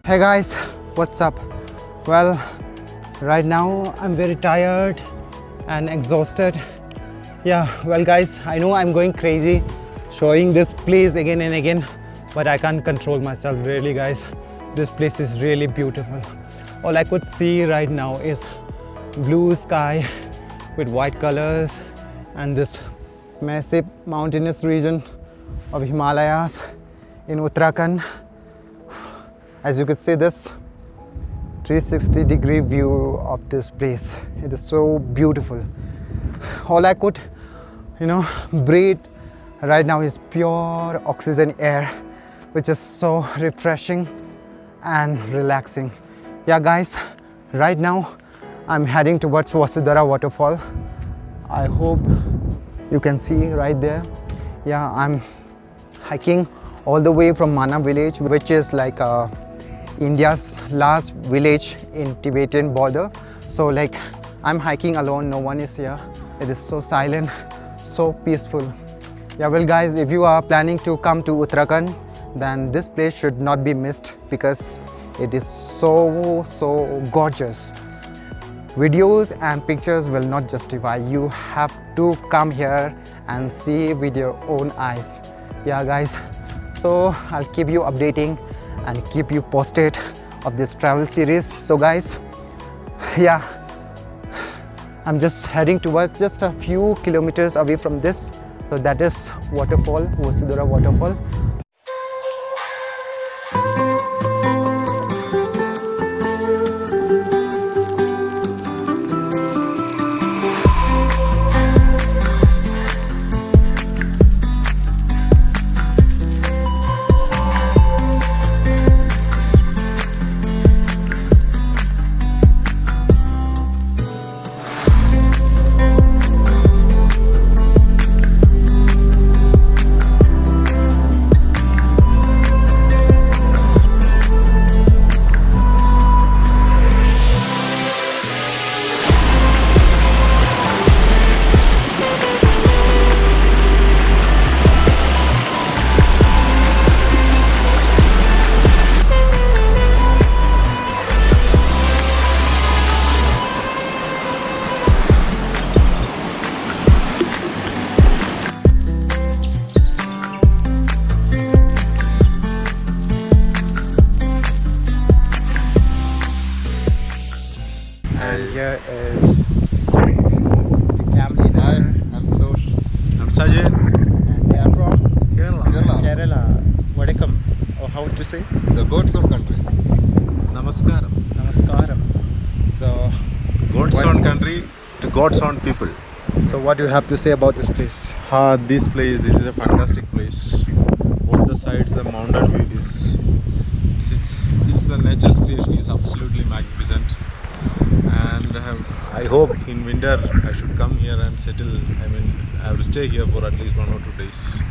Hey guys, what's up? Well, right now I'm very tired and exhausted. Yeah, well guys, I know I'm going crazy showing this place again and again, but I can't control myself really guys. This place is really beautiful. All I could see right now is blue sky with white colors and this massive mountainous region of Himalayas in Uttarakhand. As you could see, this 360-degree view of this place. It is so beautiful. All I could, breathe right now is pure oxygen air, which is so refreshing and relaxing. Yeah guys, right now I'm heading towards Vasudhara Waterfall. I hope you can see right there. Yeah, I'm hiking all the way from Mana village, which is like India's last village in Tibetan border. So like I'm hiking alone, no one is here. It is so silent, so peaceful. Yeah, well guys, if you are planning to come to Uttarakhand, then this place should not be missed because it is so gorgeous. Videos and pictures will not justify. You have to come here and see with your own eyes. Yeah guys, so I'll keep you updating and keep you posted of this travel series. So guys, yeah, I'm just heading towards just a few kilometers away from this. So that is Waterfall, Vasudhara Waterfall. And here is the camp leader. Hi, I'm Santosh. I'm Sajid. And they are from Kerala. Kerala. Vadakam. Or how to say? It's the goats of country. Namaskaram. Namaskaram. So, God's own country to God's own people. so what do you have to say about this place? This is a fantastic place. Both the sides, the mountain view is, it's the nature's creation is absolutely magnificent. And I hope in winter I should come here and settle. I mean, I have to stay here for at least 1 or 2 days.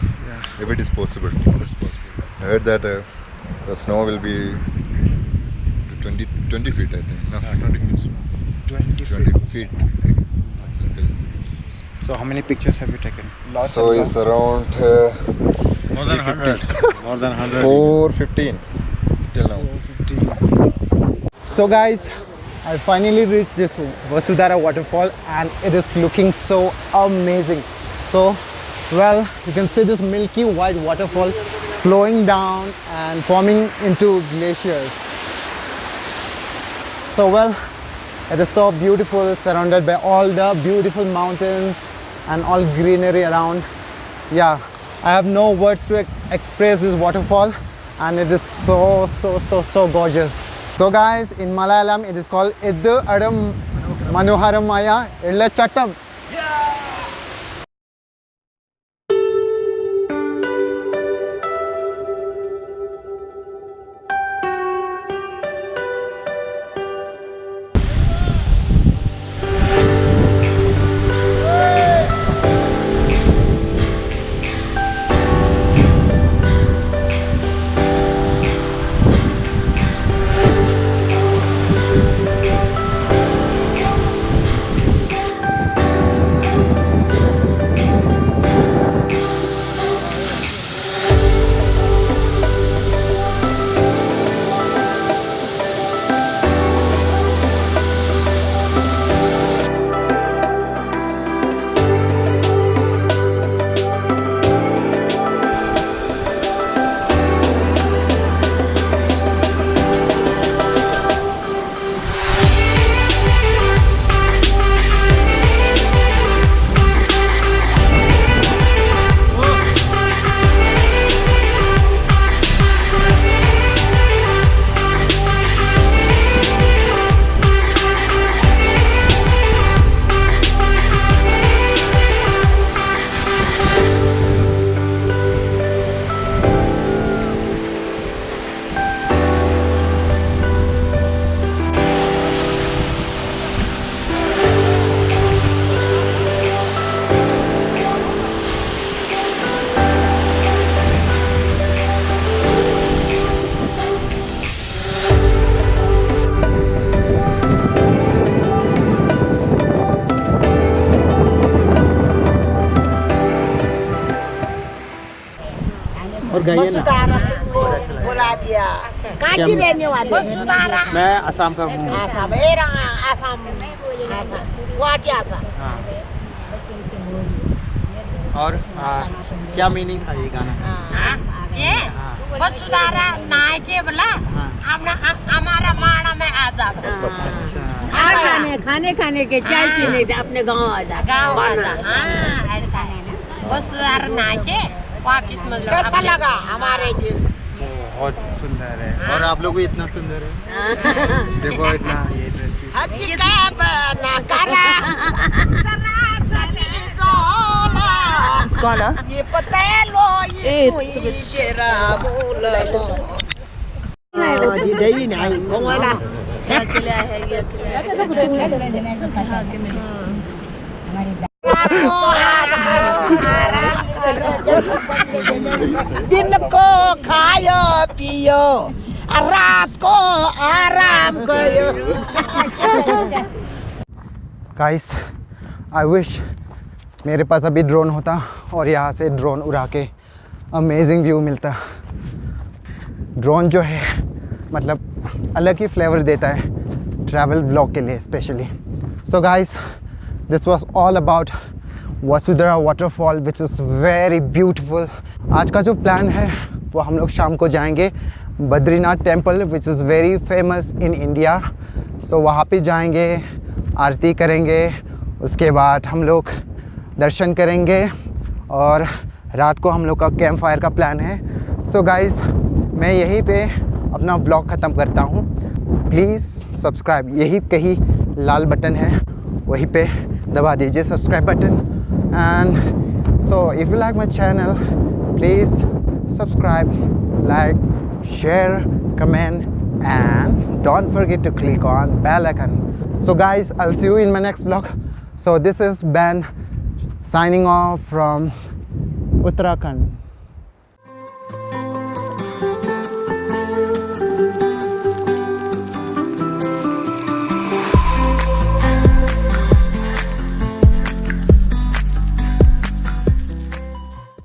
Yeah. If it is possible. If it's possible. I heard that the snow will be to 20 feet, I think. No, 20 feet. 20 20 feet. So how many pictures have you taken? Lots So and it's lots. around More than 100. More than 100. 4:15 still now. 4:15. So guys, I finally reached this Vasudhara waterfall and it is looking so amazing. So well, you can see this milky white waterfall flowing down and forming into glaciers. So well, it is so beautiful, surrounded by all the beautiful mountains and all greenery around. Yeah, I have no words to express this waterfall, and it is so gorgeous. So guys, in Malayalam it is called Iddu Adam Manoharamaya Illa Chattam. और गाइए ना। वसुधारा तुमको बुला दिया। कहाँ की रहने वाली? वसुधारा। मैं असम का हूँ। आसाम, ये रहा आसाम, आसाम, गुवाहाटी आसाम। हाँ। और क्या मीनिंग था ये गाना? ये वसुधारा नाय के बोला हमारा माणा में आ जा। खाने खाने के चाय पीने के अपने गांव आ जा। गाँव आ जा। हाँ ऐसा है। वसुधारा नाय के वापिस मतलब कैसा लगा हमारे देश? बहुत सुंदर है और आप लोग भी इतना सुंदर है। देखो इतना ये ड्रेस भी। हजी का बना करा सरासरी जोला Scholar. ये पतेलो ये कोई तेरा बोला जी दही नहीं कौन वाला अकेला है ये दिन को खायो पियो रात को आराम करो। गाइस, आई विश मेरे पास अभी ड्रोन होता और यहाँ से ड्रोन उड़ा के अमेजिंग व्यू मिलता। ड्रोन जो है मतलब अलग ही फ्लेवर देता है ट्रैवल व्लॉग के लिए specially. So guys, this was all about Vasundhara waterfall which is very beautiful. आज का जो प्लान है वो हम लोग शाम को जाएंगे Badrinath temple which is very famous in India. So वहाँ पे जाएंगे, आरती करेंगे, उसके बाद हम लोग दर्शन करेंगे और रात को हम लोग का कैंप फायर का प्लान है। सो गाइस, मैं यहीं पे अपना व्लॉग ख़त्म करता हूँ। प्लीज़ सब्सक्राइब, यही कहीं लाल बटन है वहीं पे दबा दीजिए subscribe button. And so if you like my channel please subscribe, like, share, comment, and don't forget to click on bell icon. So guys, I'll see you in my next vlog. So this is Ben signing off from Uttarakhand.